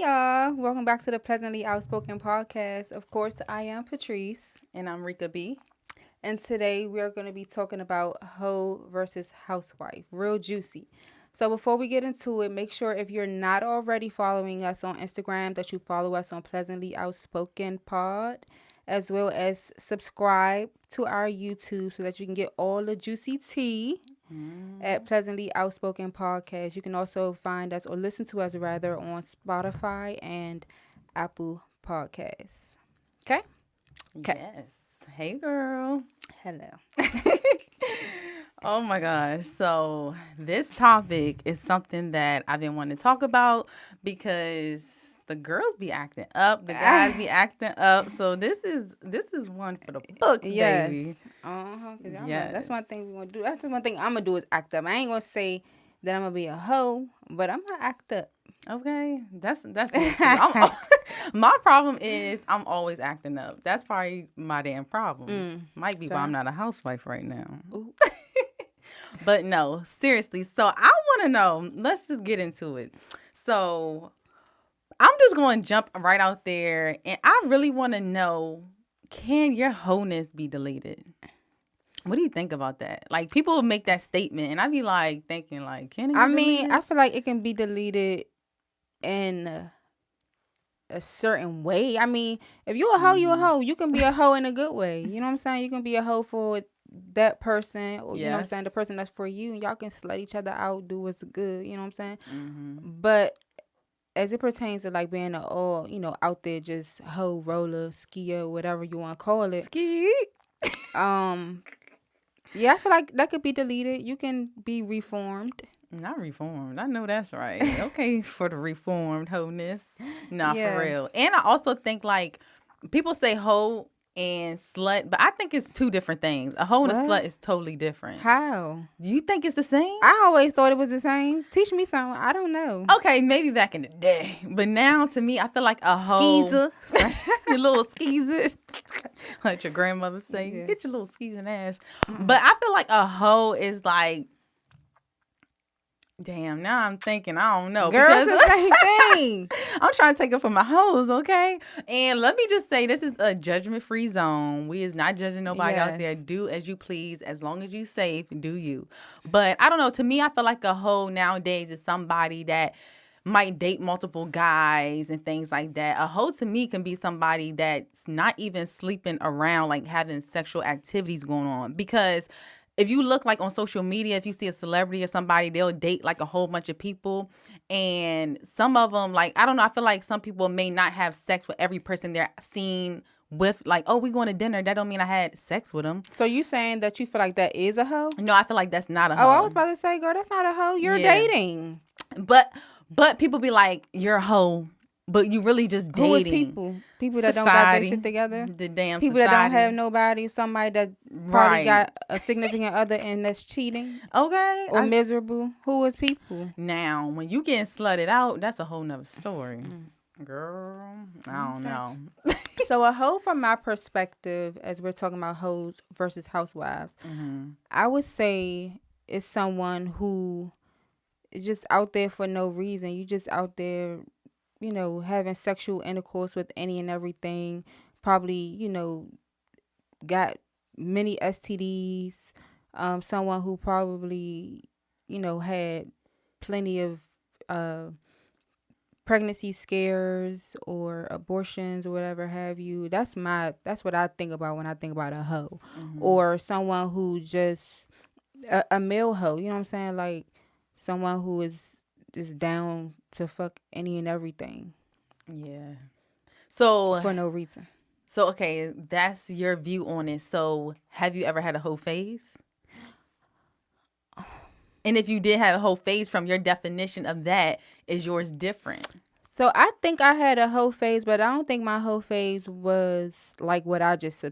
y'all. Welcome back to the Pleasantly Outspoken podcast. Of course, I am Patrice. And I'm Rika B. And today we're going to be talking about hoe versus housewife. Real juicy. So before we get into it, make sure if you're not already following us on Instagram that you follow us on Pleasantly Outspoken Pod, as well as subscribe to our YouTube so that you can get all the juicy tea at Pleasantly Outspoken Podcast. You can also find us or listen to us rather on Spotify and Apple Podcasts. Okay? Okay. Yes. Hey, girl. Hello. Oh my gosh. So, this topic is something that I've been wanting to talk about because the girls be acting up, the guys be acting up. So, this is one for the books, Yes. baby. Yes. That's one thing we're going to do. That's one thing I'm going to do is act up. I ain't going to say that I'm going to be a hoe, but I'm going to act up. Okay, that's me too. My problem is I'm always acting up. That's probably my damn problem. Might be why I'm not a housewife right now. But no, seriously. So I want to know. Let's just get into it. So I'm just going to jump right out there, and I really want to know: can your wholeness be deleted? What do you think about that? Like, people make that statement, and I be like thinking, like, can it be deleted? I feel like it can be deleted in a certain way. I mean, if you a hoe, you a hoe. You can be a hoe in a good way. You know what I'm saying? You can be a hoe for that person, or you know what I'm saying, the person that's for you, and y'all can slut each other out, do what's good. You know what I'm saying? But as it pertains to like being a all, out there just hoe, roller, skier, whatever you want to call it. Ski. Yeah, I feel like that could be deleted. You can be reformed. Not reformed. I know that's right. Okay, for the reformed wholeness. Nah, for real. And I also think, like, people say hoe and slut, but I think it's two different things. A hoe and a slut is totally different. How? Do you think it's the same? I always thought it was the same. Teach me something. I don't know. Okay, maybe back in the day. But now, to me, I feel like a hoe. Skeezer. Your little skeezers. Like your grandmother say, get your little skeezing ass. But I feel like a hoe is like, damn, now I'm thinking, I don't know. Girl, it's the same thing. I'm trying to take it for my hoes, okay? And let me just say, this is a judgment-free zone. We is not judging nobody out there. Do as you please. As long as you safe, do you. But I don't know. To me, I feel like a hoe nowadays is somebody that might date multiple guys and things like that. A hoe to me can be somebody that's not even sleeping around, like having sexual activities going on. Because if you look like on social media, if you see a celebrity or somebody, they'll date like a whole bunch of people. And some of them, like, I don't know, I feel like some people may not have sex with every person they're seen with. Like, oh, we going to dinner. That don't mean I had sex with them. So you saying that you feel like that is a hoe? No, I feel like that's not a hoe. Oh, I was about to say, girl, that's not a hoe. You're dating. But people be like, you're a hoe, but you really just dating. Who is people? People that don't got their shit together? The damn people society. That don't have nobody, somebody that probably got a significant other and that's cheating. Okay. Or miserable. Who is people? Now, when you getting slutted out, that's a whole nother story. Girl, I don't know. So a hoe, from my perspective, as we're talking about hoes versus housewives, I would say is someone who is just out there for no reason. You just out there, having sexual intercourse with any and everything. Probably, got many STDs. Someone who probably, had plenty of pregnancy scares or abortions or whatever have you. That's what I think about when I think about a hoe. Or someone who just a male hoe. You know what I'm saying? Like someone who is down to fuck any and everything. Yeah. So for no reason. So okay, that's your view on it. So have you ever had a hoe phase? And if you did have a hoe phase, from your definition of that, is yours different? So I think I had a hoe phase, but I don't think my hoe phase was like what I just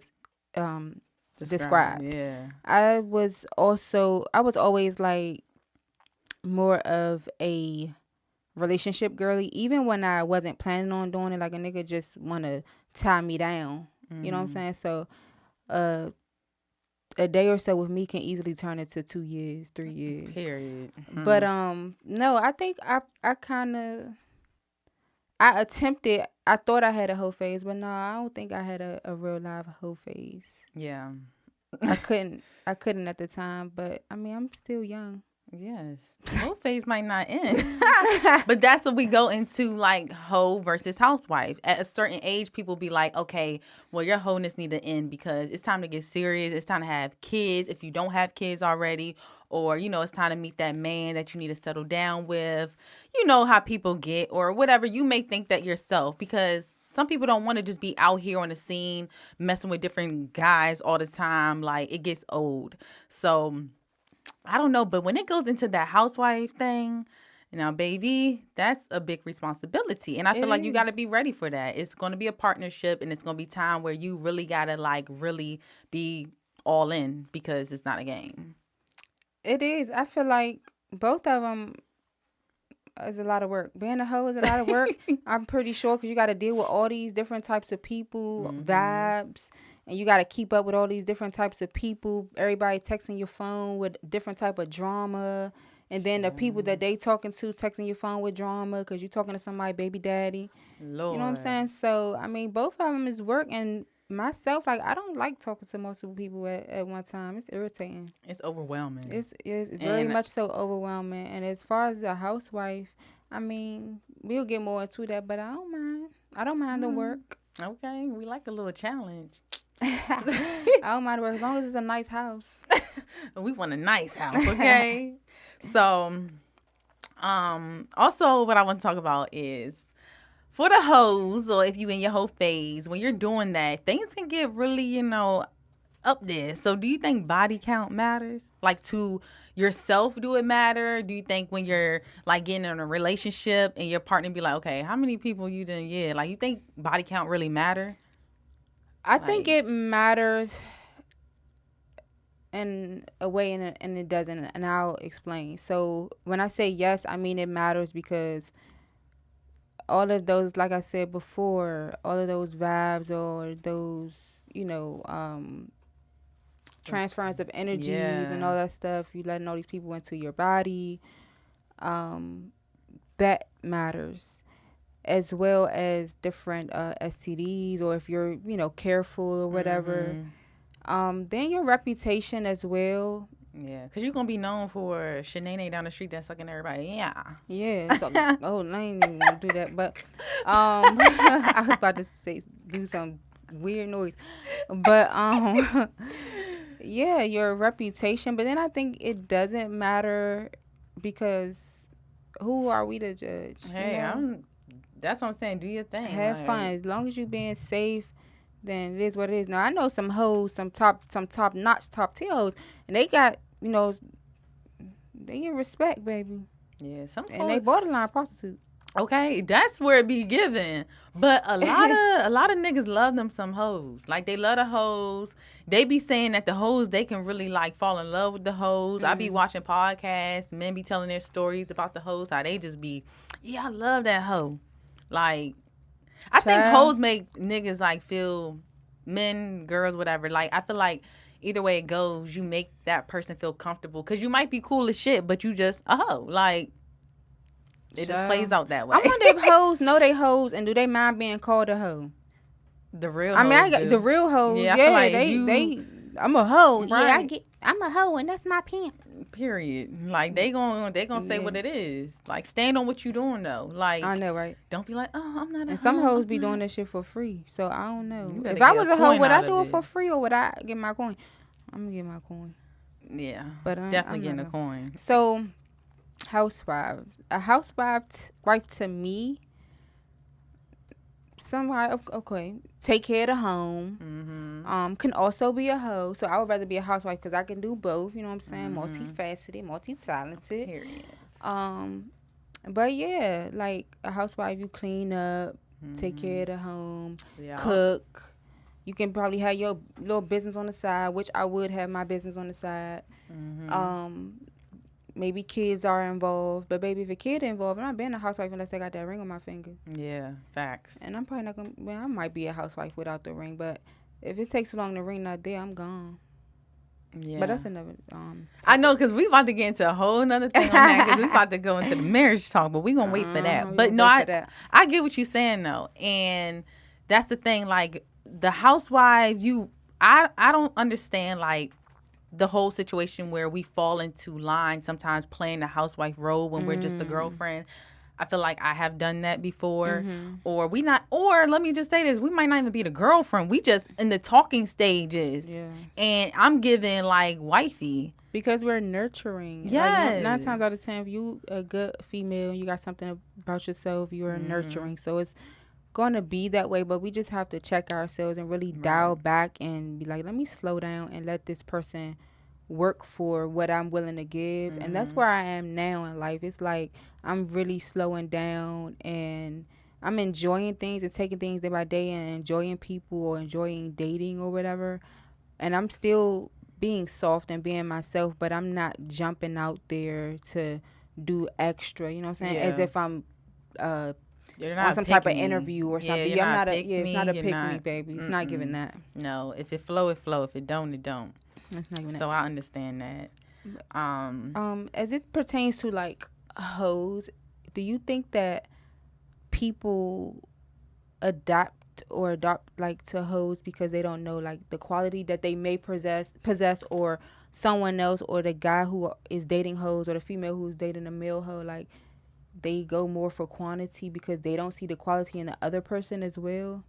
described. Yeah. I was always like more of a relationship girly, even when I wasn't planning on doing it. Like a nigga just want to tie me down. You know what I'm saying? So a day or so with me can easily turn into 2 years, 3 years. Period. But no, I think I kind of I attempted. I thought I had a hoe phase, but no, I don't think I had a real live hoe phase. Yeah. I couldn't. I couldn't at the time, but I mean, I'm still young. Yes. Whole phase might not end. But that's what we go into, like hoe versus housewife. At a certain age, people be like, okay, well, your wholeness need to end because it's time to get serious. It's time to have kids if you don't have kids already. Or, it's time to meet that man that you need to settle down with. You know how people get or whatever. You may think that yourself because some people don't want to just be out here on the scene messing with different guys all the time. Like, it gets old. So I don't know, but when it goes into that housewife thing, baby, that's a big responsibility. And I feel like you got to be ready for that. It's going to be a partnership and it's going to be time where you really got to like really be all in because it's not a game. It is. I feel like both of them is a lot of work. Being a hoe is a lot of work. I'm pretty sure because you got to deal with all these different types of people, vibes, and you got to keep up with all these different types of people. Everybody texting your phone with different type of drama, and then the people that they talking to texting your phone with drama because you talking to somebody baby daddy. Lord. You know what I'm saying? So I mean, both of them is work, and myself, like I don't like talking to multiple people at one time. It's irritating. It's overwhelming. It's very much so overwhelming. And as far as a housewife, I mean, we'll get more into that, but I don't mind. I don't mind the work. Okay, we like a little challenge. I don't mind the work as long as it's a nice house. We want a nice house, okay? So, also what I want to talk about is for the hoes, or if you in your hoe phase, when you're doing that, things can get really, up there. So do you think body count matters? Like to yourself, do it matter? Do you think when you're like getting in a relationship and your partner be like, okay, how many people you done? Yeah, like you think body count really matter? I think it matters in a way and it doesn't, and I'll explain. So when I say yes, I mean it matters because all of those, like I said before, all of those vibes or those, transference of energies and all that stuff, you letting all these people into your body, that matters, as well as different STDs, or if you're careful or whatever. Then your reputation as well. Yeah, because you're going to be known for Shanae down the street that's sucking everybody. Yeah. So, oh, I ain't even going to do that. But I was about to do some weird noise. But yeah, your reputation. But then I think it doesn't matter because who are we to judge? Hey, that's what I'm saying. Do your thing. Have fun. As long as you being safe, then it is what it is. Now I know some hoes, some top notch, top tier hoes, and they got they get respect, baby. Yeah, some and they borderline prostitute. Okay, that's where it be given. But a lot of niggas love them some hoes. Like they love the hoes. They be saying that the hoes, they can really like fall in love with the hoes. I be watching podcasts, men be telling their stories about the hoes, how they just be, yeah, I love that hoe. Like I think hoes make niggas like feel, men, girls, whatever. Like I feel like either way it goes, you make that person feel comfortable because you might be cool as shit, but you just a hoe. Like it just plays out that way. I wonder if hoes know they hoes and do they mind being called a hoe? The real. I mean, I got the real hoes. Yeah, like they. I'm a hoe. Right. Yeah, I'm a hoe, and that's my pimp. Period. Like they gonna say what it is. Like stand on what you doing though. Like I know, right? Don't be like, oh, I'm not. And some hoes be doing this shit for free. So I don't know. If I was a hoe, would I do it for free or would I get my coin? I'm gonna get my coin. Yeah, but definitely getting a coin. So, housewives. A wife to me. Somebody, okay, take care of the home. Can also be a hoe. So I would rather be a housewife because I can do both. You know what I'm saying? Multifaceted, multi-talented. Period. But yeah, like a housewife, you clean up, take care of the home, cook. You can probably have your little business on the side, which I would have my business on the side. Maybe kids are involved, but baby, if a kid involved, I'm not being a housewife unless I got that ring on my finger. Yeah, facts. And I'm probably not gonna. Well, I might be a housewife without the ring, but if it takes too long, the ring not there, I'm gone. But Yeah. that's another I topic. know, because we about to get into a whole nother thing on that, because we about to go into the marriage talk, but we going to wait for that. We But gonna no, wait for that. I get what you're saying, though. And that's the thing. Like, the housewife, I don't understand, like, the whole situation where we fall into line sometimes playing the housewife role when we're just a girlfriend. I feel like I have done that before. Or we not, or let me just say this, we might not even be the girlfriend. We just in the talking stages. Yeah. And I'm giving like wifey. Because we're nurturing. Yes. Like nine times out of 10, if you a good female, you got something about yourself, you're nurturing. So it's going to be that way, but we just have to check ourselves and really dial back and be like, let me slow down and let this person work for what I'm willing to give. And that's where I am now in life. It's like I'm really slowing down and I'm enjoying things and taking things day by day and enjoying people or enjoying dating or whatever. And I'm still being soft and being myself, but I'm not jumping out there to do extra, you know what I'm saying? As Yeah. if I'm You're on not some type of pick me. interview or something. you're Yeah, I'm not not a pick it's me, not a you're pick not- me, baby. It's not giving that. No, if it flow, it flow. If it don't, it don't. It's not giving So I understand that. that. As it pertains to like hoes, do you think that people adopt like to hoes because they don't know like the quality that they may possess or someone else or the guy who is dating hoes or the female who's dating a male hoe, like they go more for quantity because they don't see the quality in the other person as well?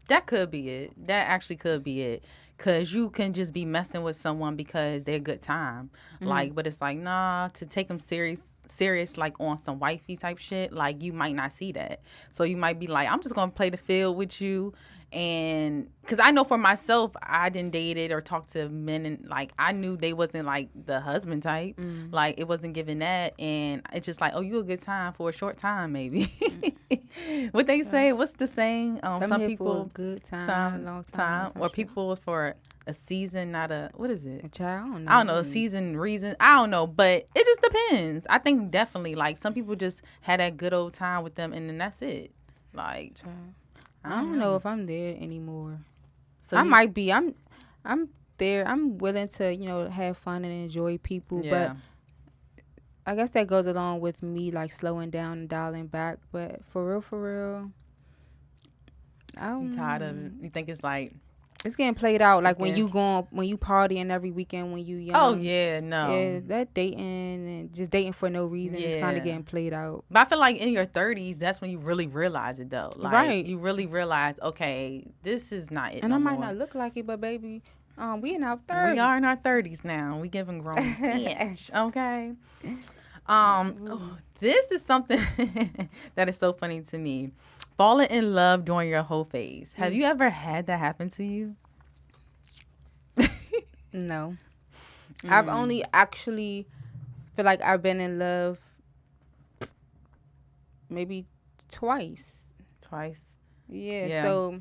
That could be it. That actually could be it. Cause you can just be messing with someone because they're a good time. Like, but it's like, nah, to take them serious, like on some wifey type shit, like you might not see that. So you might be like, I'm just gonna play the field with you. And because I know for myself, I didn't date it or talk to men, and like I knew they wasn't like the husband type. Like it wasn't giving that, and it's just like, oh, you a good time for a short time, maybe. What they say? What's the saying? I'm Some here people for a good time, not a long time, or people for a season, not a, what is it? a child. I don't know. I don't know, a season, reason. I don't know, but it just depends. I think definitely, like, some people just had that good old time with them, and then that's it. Like, Child. I don't know if I'm there anymore. so I might be. I'm there. I'm willing to, have fun and enjoy people, yeah. but I guess that goes along with me like slowing down and dialing back. But for real, You tired of it? You think it's like, it's getting played out. Like when getting- when you partying every weekend when you young. oh yeah, no. Yeah, that dating and just dating for no reason is kind Yeah. of getting played out. But I feel like in your 30s, that's when you really realize it, though. Like, Right. you really realize, okay, this is not it And no I might more. not look like it, but baby, we in our 30s. We are in our 30s now. We giving grown bitch, okay? This is something that is so funny to me. Falling in love during your whole phase. Have you ever had that happen to you? No. I've only actually feel like I've been in love maybe twice. Twice. Yeah. Yeah. So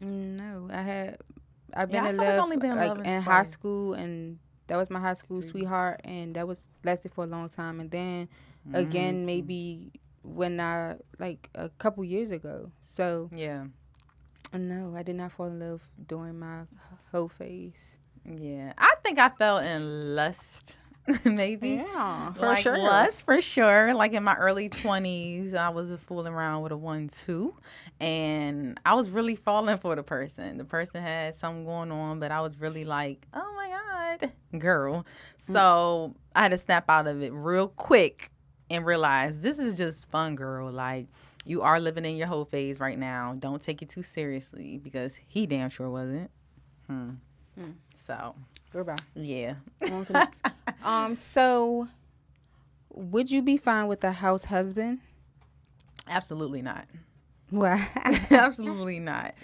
no, I've been Yeah, I in feel like I've love only been in like love in high twice. school, and that was my high school sweetheart, and that was lasted for a long time, and then again maybe when I like a couple years ago. So Yeah. no, I did not fall in love during my whole phase. Yeah. I think I fell in lust, maybe. Yeah, for Like sure. lust, for sure. Like in my early 20s, I was fooling around with a 1-2, and I was really falling for the person. The person had something going on, but I was really like, oh my God, girl. So I had to snap out of it real quick and realize this is just fun, girl. Like, you are living in your whole phase right now. Don't take it too seriously, because he damn sure wasn't. So, Goodbye. yeah. On to next. So would you be fine with a house husband? Absolutely not. Why? Absolutely not.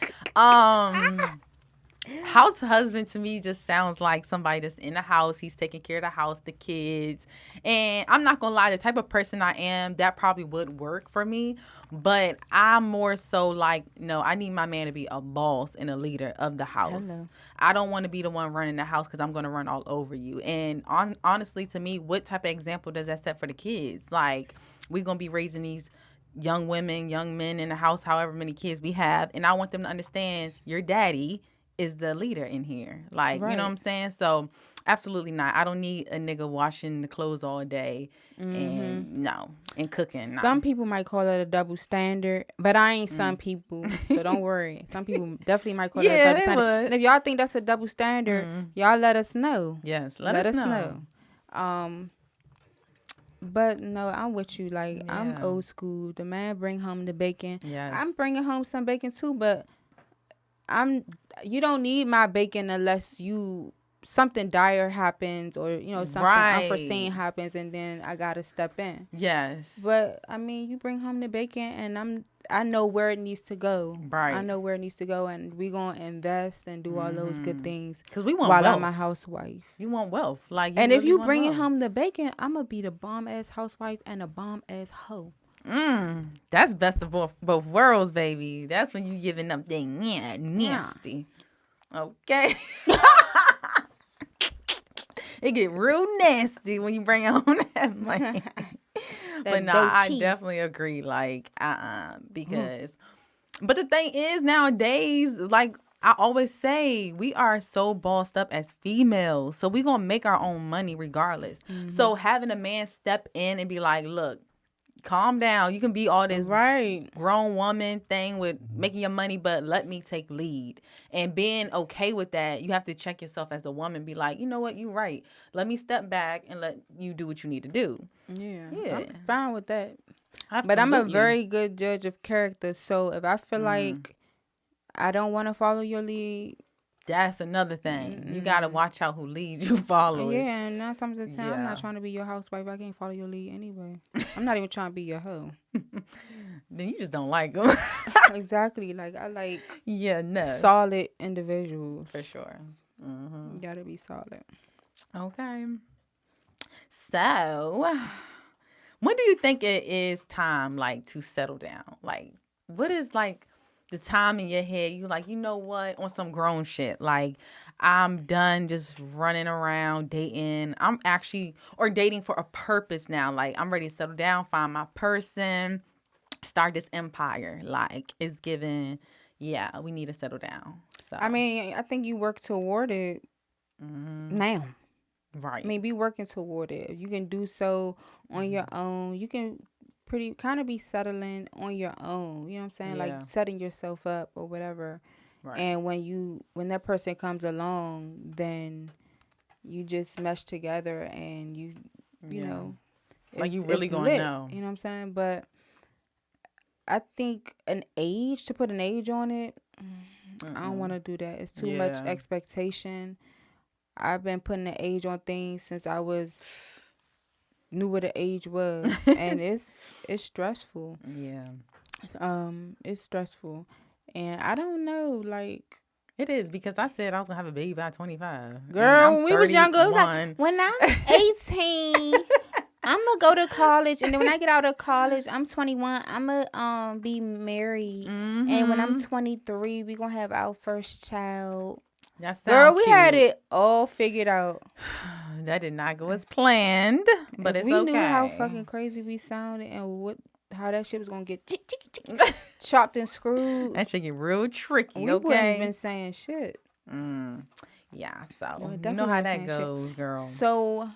House husband to me just sounds like somebody that's in the house. He's taking care of the house, the kids. And I'm not going to lie, the type of person I am, that probably would work for me. But I'm more so like, no, I need my man to be a boss and a leader of the house. Hello. I don't want to be the one running the house because I'm going to run all over you. And honestly, to me, what type of example does that set for the kids? Like, we're going to be raising these young women, young men in the house, however many kids we have. And I want them to understand your daddy is the leader in here. Like, you know what Right. I'm saying? So, absolutely not. I don't need a nigga washing the clothes all day and cooking. No. Some people might call it a double standard, but I ain't some people, so don't worry. Some people definitely might call it a Yeah, double they standard. would. And if y'all think that's a double standard, y'all let us know. Yes, let us know. Um, but no, I'm with you. Like, I'm Yeah. old school. The man bring home the bacon. Yes. I'm bringing home some bacon too, but you don't need my bacon unless something dire happens, or something unforeseen happens, and then I gotta step in. Yes. But I mean, you bring home the bacon, and I know where it needs to go. Right. I know where it needs to go, and we gonna invest and do all those good things. Because we want while wealth. I'm a housewife. You want wealth, like. And if you bringing home the bacon, I'm gonna be the bomb ass housewife and a bomb ass hoe. That's best of both worlds, baby. That's when you giving them things nasty. Yeah. Okay. It get real nasty when you bring home that money. But no, I definitely agree. Like, because. But the thing is, nowadays, like I always say, we are so bossed up as females, so we gonna make our own money regardless. So having a man step in and be like, "Look, calm down. You can be all this grown woman thing with making your money, but let me take lead." And being okay with that, you have to check yourself as a woman. Be like, you know what? You're right. Let me step back and let you do what you need to do. Yeah. I'm fine with that. Absolutely. But I'm a very good judge of character. So if I feel like I don't want to follow your lead, that's another thing. You got to watch out who leads you follow. Yeah, and 9 times out of 10, I'm not trying to be your housewife. I can't follow your lead anyway. I'm not even trying to be your hoe. Then you just don't like them. Exactly. Like, I like solid individuals. For sure. You got to be solid. Okay. So, when do you think it is time, like, to settle down? Like, what is, like, the time in your head you like, you know what, on some grown shit, like, I'm done just running around dating. I'm actually, or dating for a purpose now. Like, I'm ready to settle down, find my person, start this empire. Like, it's given, we need to settle down. So I mean, I think you work toward it now. Right. I mean, be working toward it. If you can do so on your own, you can kind of be settling on your own. You know what I'm saying? Like, setting yourself up or whatever. Right. And when that person comes along, then you just mesh together, and you know, like, you really gonna know. You know what I'm saying? But I think to put an age on it, I don't want to do that. It's too much expectation. I've been putting an age on things since I knew what the age was, and it's stressful. Yeah. It's stressful, and I don't know, like. It is, because I said I was gonna have a baby by 25. Girl, when we was younger, it was like, when I'm 18, I'm gonna go to college, and then when I get out of college, I'm 21. I'm gonna be married, and when I'm 23, we gonna have our first child. Girl, we had it all figured out. That did not go as planned, but it's okay. We knew how fucking crazy we sounded and how that shit was gonna get chopped and screwed. That shit get real tricky. We wouldn't even saying shit. Yeah, so you know how that goes, girl. So,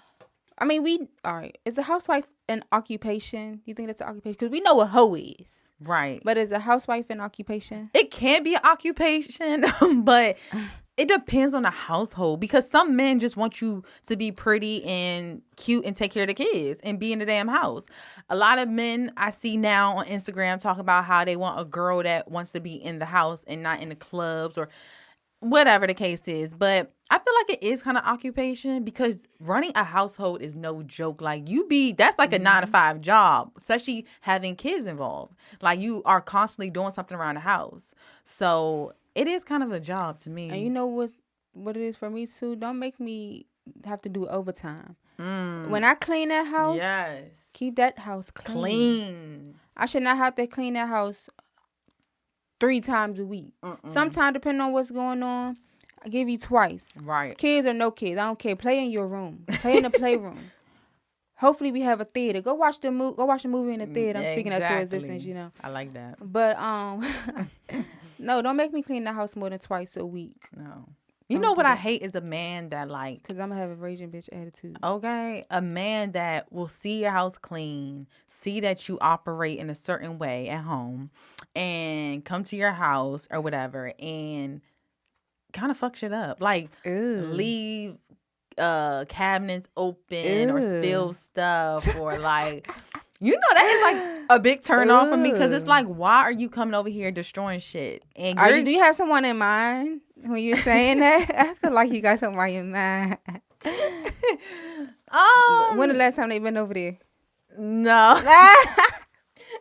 I mean, all right. Is a housewife an occupation? You think that's an occupation? Because we know what hoe is. Right. But is a housewife an occupation? It can be an occupation, but it depends on the household, because some men just want you to be pretty and cute and take care of the kids and be in the damn house. A lot of men I see now on Instagram talk about how they want a girl that wants to be in the house and not in the clubs or whatever the case is. But I feel like it is kind of occupation, because running a household is no joke. Like, that's like a 9-to-5 job, especially having kids involved. Like, you are constantly doing something around the house. So it is kind of a job to me. And you know what it is for me too? Don't make me have to do overtime. When I clean that house, keep that house clean. I should not have to clean that house 3 times a week. Sometimes, depending on what's going on, I give you twice. Right. Kids or no kids, I don't care. Play in your room. Play in the playroom. Hopefully we have a theater. Go watch the movie in the theater. I'm speaking that to existence, you know. I like that. But No, don't make me clean the house more than twice a week. No. You know Don't do what I that. hate is a man that like, Cause I'm gonna have a raging bitch attitude. okay, a man that will see your house clean, see that you operate in a certain way at home, and come to your house or whatever and kind of fuck shit up. Like Ew. leave cabinets open or Ew. spill stuff or like that is like a big turn off for me because it's Ew. like, why are you coming over here destroying shit? And Are you? Do you have someone in mind when you're saying that? I feel like you got somebody in mind. When the last time they been over there? No.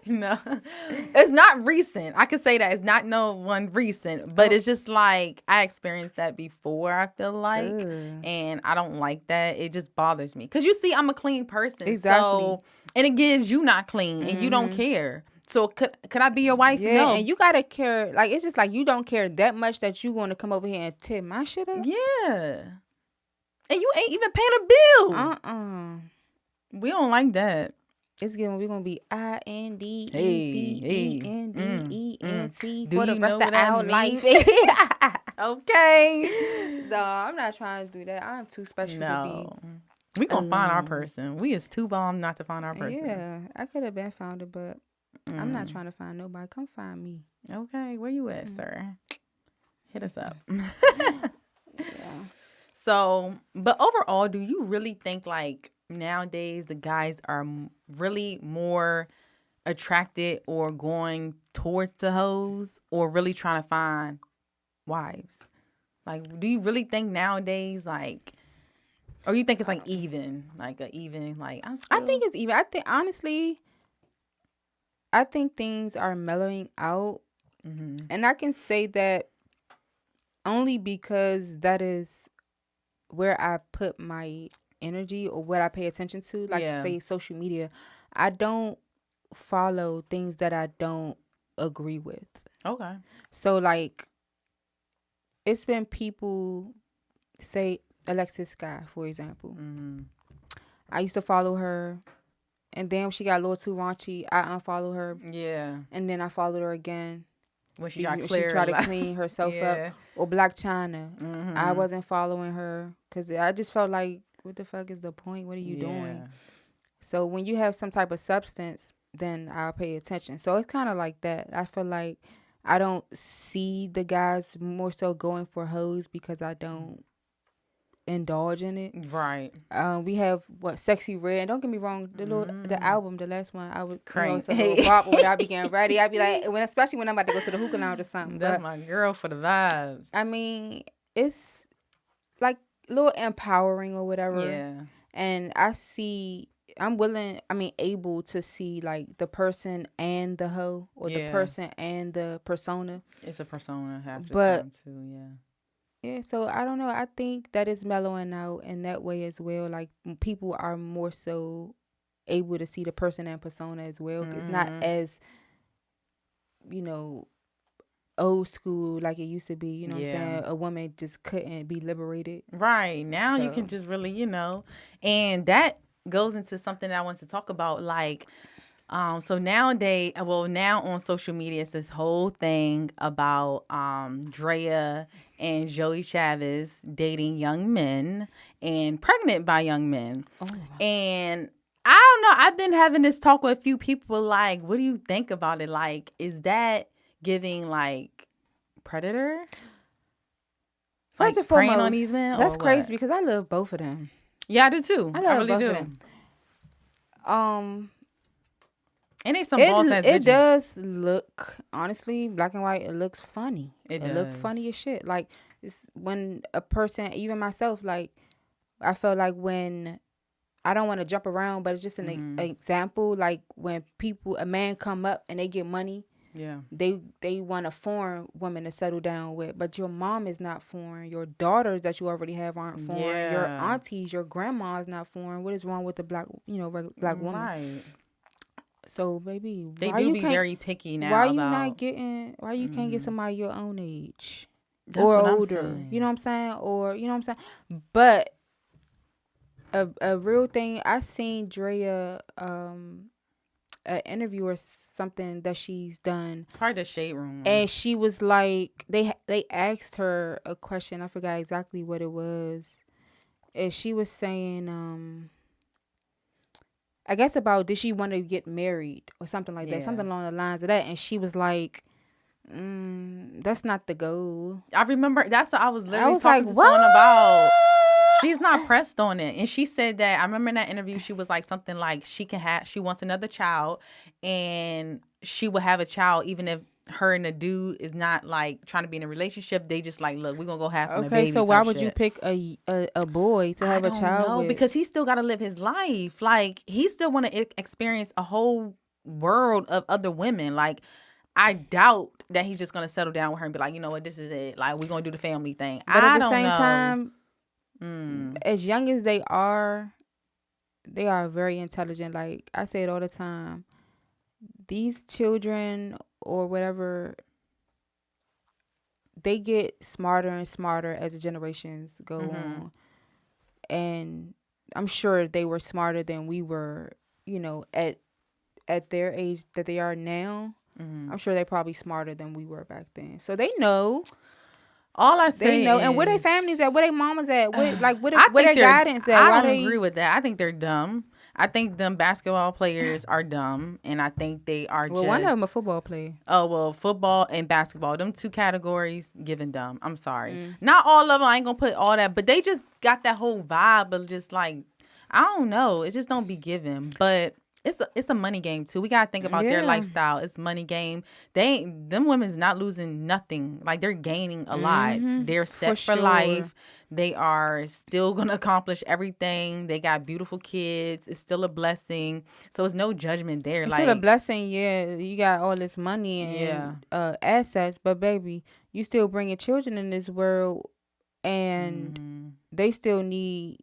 No, it's not recent. I could say that it's not no one recent, but it's just like I experienced that before. I feel like, and I don't like that. It just bothers me because you see, I'm a clean person, Exactly. So and it gives you not clean, and you don't care. So could I be your wife? Yeah, no, and you gotta care. Like it's just like you don't care that much that you want to come over here and tear my shit up. Yeah, and you ain't even paying a bill. We don't like that. It's given we're gonna be INDEPENDENT for the rest of our life. Okay. No, I'm not trying to do that. I'm too special to be. We gonna find our person. We is too bomb not to find our person. Yeah, I could have been found it, but I'm not trying to find nobody. Come find me. Okay, where you at, sir? Hit us up. Yeah. So, but overall, do you really think like nowadays the guys are really more attracted or going towards the hoes or really trying to find wives? Like, do you really think nowadays, like, or you think it's like even, like a even, like I think it's even. I think honestly, I think things are mellowing out, and I can say that only because that is where I put my energy or what I pay attention to. Like say social media, I don't follow things that I don't agree with. Okay. So like, it's been people, say Alexis Sky, for example. I used to follow her, and then she got a little too raunchy. I unfollowed her. Yeah. And then I followed her again. When she tried to clean herself up. Or Black China. I wasn't following her because I just felt like, what the fuck is the point? What are you doing? So when you have some type of substance, then I'll pay attention. So it's kind of like that. I feel like I don't see the guys more so going for hoes because I don't indulge in it. Right. We have Sexy Red. Don't get me wrong, the album, the last one, I would crank. It's a little bop when I be getting ready. I'd be like, especially when I'm about to go to the hookah lounge or something. That's my girl for the vibes. I mean, it's like a little empowering or whatever. Yeah. And I'm able to see like the person and the hoe or the person and the persona. It's a persona half the time too, yeah. Yeah, so I don't know. I think that is mellowing out in that way as well. Like people are more so able to see the person and persona as well. It's not as, old school like it used to be. You know what I'm saying? A woman just couldn't be liberated. Right. Now you can just really, and that goes into something that I want to talk about. Like, so nowadays, now on social media, it's this whole thing about Drea and Joey Chavez dating young men and pregnant by young men. Oh. And I don't know. I've been having this talk with a few people. Like, what do you think about it? Like, is that giving like predator? First and foremost, on these men, that's crazy because I love both of them. Yeah, I do too. I really both do. Of them. And they some boss ass bitches. It does look, honestly, black and white. It looks funny. It looks funny as shit. Like it's when a person, even myself, like I felt like when I don't want to jump around, but it's just an example. Like when a man come up and they get money. Yeah. They want a foreign woman to settle down with, but your mom is not foreign. Your daughters that you already have aren't foreign. Yeah. Your aunties, your grandma is not foreign. What is wrong with the black woman? Right. So, baby, they do be very picky now. Why you can't get somebody your own age? That's or what older? I'm saying. You know what I'm saying? Or you know what I'm saying? But a real thing, I seen Drea an interview or something that she's done. Probably the shade room. And she was like, they asked her a question. I forgot exactly what it was. And she was saying, I guess about did she want to get married or something like that, something along the lines of that. And she was like, that's not the goal. I remember that's what I was literally talking to someone about. She's not pressed on it. And she said that, I remember in that interview, she was like something like she wants another child and she will have a child even if her and the dude is not like trying to be in a relationship. They just like, look, we're gonna go have a baby. Okay, so why would you pick a boy to have a child with? Because he still got to live his life. Like he still want to experience a whole world of other women. Like I doubt that he's just gonna settle down with her and be like, you know what, this is it. Like we're gonna do the family thing. But at the same time, as young as they are very intelligent. Like I say it all the time. These children or whatever, they get smarter and smarter as the generations go on. And I'm sure they were smarter than we were, you know, at their age that they are now. I'm sure they're probably smarter than we were back then. So they know. All I say they know, is, and where their families at, where their mamas at, where their guidance at. I don't agree with that. I think they're dumb. I think them basketball players are dumb, and I think they are well, one of them a football player. Oh, well, football and basketball. Them two categories, given dumb. I'm sorry. Not all of them. I ain't going to put all that, but they just got that whole vibe of just like, I don't know. It just don't be given, but it's a money game too. We gotta think about their lifestyle. It's money game. Them women's not losing nothing. Like they're gaining a lot. They're set for life. They are still gonna accomplish everything. They got beautiful kids. It's still a blessing. So it's no judgment there. It's still a blessing. Yeah, you got all this money and assets, but baby, you still bringing children in this world, and they still need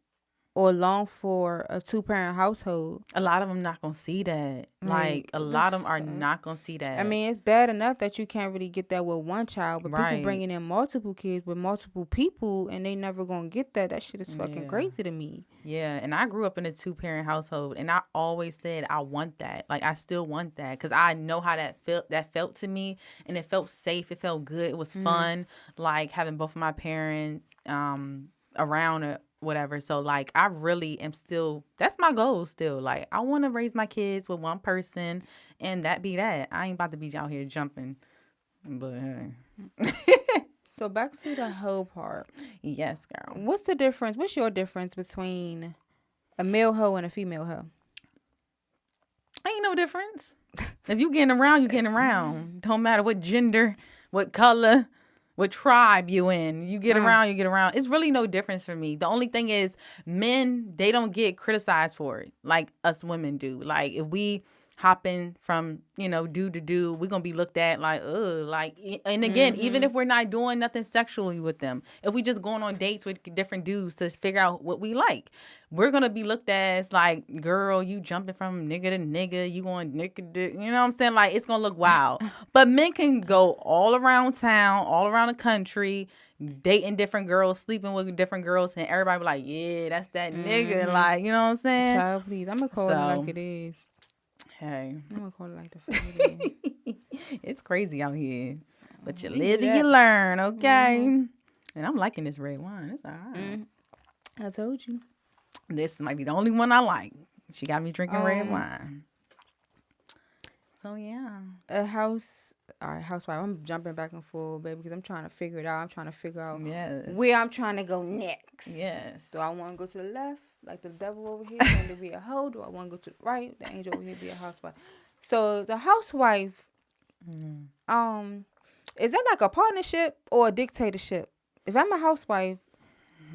or long for a 2-parent household. A lot of them not gonna see that. Like a lot of them are not gonna see that. I mean, it's bad enough that you can't really get that with one child, but people bringing in multiple kids with multiple people, and they never gonna get that. That shit is fucking crazy to me. Yeah, and I grew up in a 2-parent household, and I always said I want that. Like I still want that because I know how that felt to me, and it felt safe. It felt good. It was fun. Like having both of my parents around or whatever. So like I really am still, that's my goal still. Like I want to raise my kids with one person and that be that. I ain't about to be out here jumping. But so back to the hoe part. Yes, girl. What's the difference? What's your difference between a male hoe and a female hoe? Ain't no difference. If you getting around, you getting around. Don't matter what gender, what color, what tribe you in. You get around, you get around. It's really no difference for me. The only thing is men, they don't get criticized for it like us women do. Like if we hopping from, dude to dude, we're going to be looked at like, ugh. Like, and again, even if we're not doing nothing sexually with them, if we just going on dates with different dudes to figure out what we like, we're going to be looked at as like, girl, you jumping from nigga to nigga, you going nigga to, you know what I'm saying? Like, it's going to look wild. But men can go all around town, all around the country, dating different girls, sleeping with different girls, and everybody be like, yeah, that's that nigga. Like, you know what I'm saying? Child, please. I'm going to call it like it is. Hey. I'm going to call it like the fuck it is. It's crazy out here. But you live and you learn, okay? And I'm liking this red wine. It's all right. I told you. This might be the only one I like. She got me drinking red wine. So, yeah. All right, housewife. I'm jumping back and forth, baby, because I'm trying to figure it out. I'm trying to figure out yes. where I'm trying to go next. Yes. Do I want to go to the left, like the devil over here, and to be a hoe? Do I want to go to the right, the angel over here, be a housewife? So the housewife, is that like a partnership or a dictatorship? If I'm a housewife,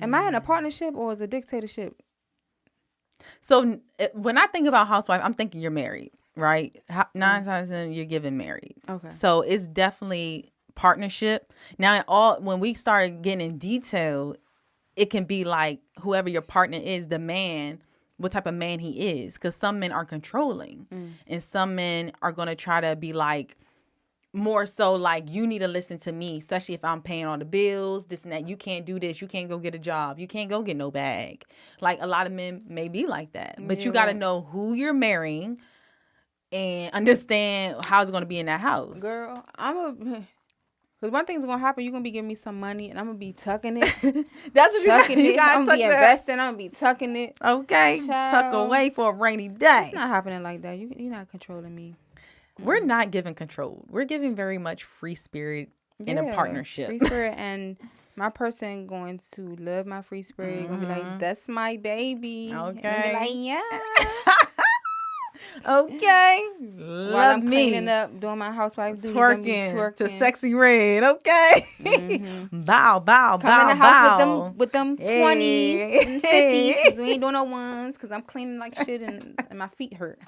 am I in a partnership or is it a dictatorship? So when I think about housewife, I'm thinking you're married. Right? 9 times in, you're getting married. Okay. So it's definitely partnership. Now, when we start getting in detail, it can be like whoever your partner is, the man, what type of man he is. Because some men are controlling. And some men are going to try to be like, more so like, you need to listen to me, especially if I'm paying all the bills, this and that. You can't do this. You can't go get a job. You can't go get no bag. Like a lot of men may be like that. But you got to know who you're marrying. and understand how it's going to be in that house. Girl, because one thing's gonna happen, you're gonna be giving me some money, and I'm gonna be tucking it. That's what you got. I'm gonna be investing. I'm gonna be tucking it. Okay, tuck away for a rainy day. It's not happening like that. You're not controlling me. We're not giving control. We're giving very much free spirit in a partnership. Free spirit, and my person going to love my free spirit. Gonna be like, that's my baby. Okay. And be like, yeah. Okay. While I'm cleaning up, doing my housewife duties, twerking to Sexy Red. Okay. Bow. Come in the house with them 20s and 50s, because we ain't doing no ones, because I'm cleaning like shit and my feet hurt.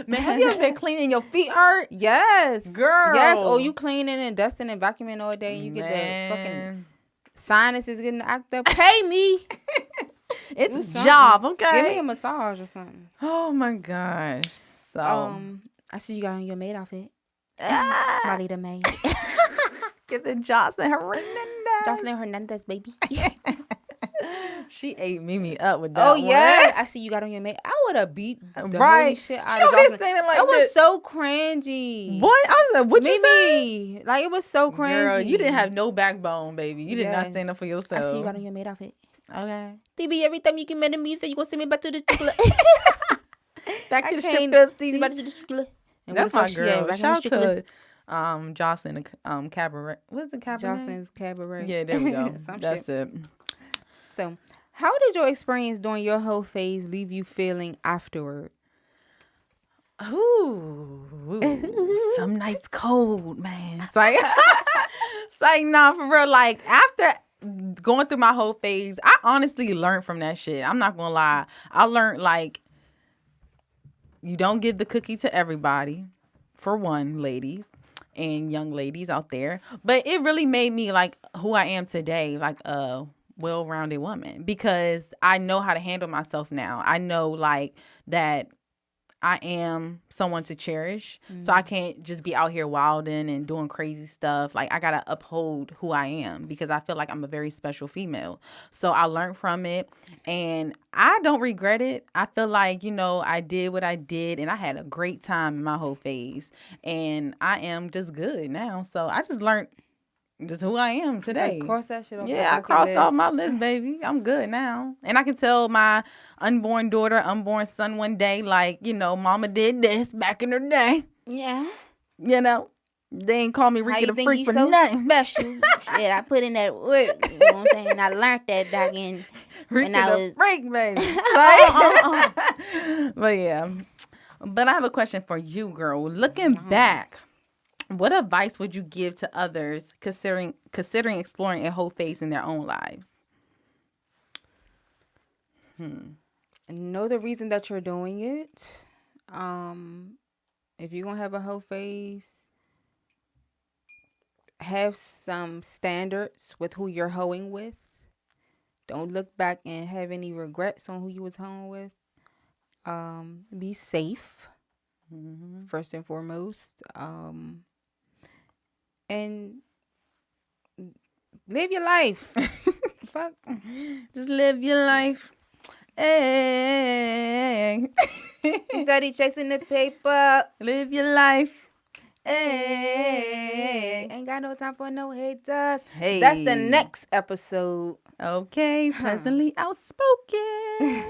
Man, have you ever been cleaning your feet hurt? Yes. Girl. Yes. Oh, you cleaning and dusting and vacuuming all day, and you get the fucking sinuses getting acted up. Pay me. It's a job, okay? Give me a massage or something. Oh my gosh. So I see you got on your maid outfit. Molly the maid. Give it Jocelyn Hernandez, baby. She ate Mimi up with that. Oh yeah, I see you got on your maid. I would have beat the holy shit out of Jocelyn. Like it was so cringy. What? I was like, what you say? Like, it was so cringy. Girl, you didn't have no backbone, baby. You did not stand up for yourself. I see you got on your maid outfit. Okay. TB, every time you get mad at me, you say you gonna send me back to the strip club. Back to the strip club, Stevie. Back to the strip club. That's my girl. Shout out to Jocelyn Cabaret. What's the cabaret? Jocelyn's Cabaret. Yeah, there we go. That's it. So, how did your experience during your whole phase leave you feeling afterward? Ooh, some nights cold, man. It's like, nah, for real. Like, after going through my whole phase, I honestly learned from that shit. I'm not gonna lie. I learned, like, you don't give the cookie to everybody, for one, ladies and young ladies out there. But it really made me, like, who I am today, like a well-rounded woman, because I know how to handle myself now. I know, like, that I am someone to cherish. So I can't just be out here wilding and doing crazy stuff. Like, I got to uphold who I am, because I feel like I'm a very special female. So I learned from it, and I don't regret it. I feel like, I did what I did, and I had a great time in my whole phase, and I am just good now. So I just learned just who I am today. Like, cross that shit off. Yeah, I crossed off my list, baby. I'm good now. And I can tell my unborn son one day, like, mama did this back in her day. Yeah. They ain't call me Rika the Freak for nothing. Special. Shit, I put in that work. You know what I'm saying? I learned that back in Rika when I was Freak, baby. But yeah. But I have a question for you, girl. Looking back, what advice would you give to others considering exploring a whole phase in their own lives? Know the reason that you're doing it. If you're gonna have a whole phase, have some standards with who you're hoeing with. Don't look back and have any regrets on who you was hoeing with. Be safe, first and foremost. And live your life. Fuck. Just live your life. Hey. Study chasing the paper. Live your life. Hey. Ain't got no time for no haters. Hey. That's the next episode. Okay. Pleasantly outspoken.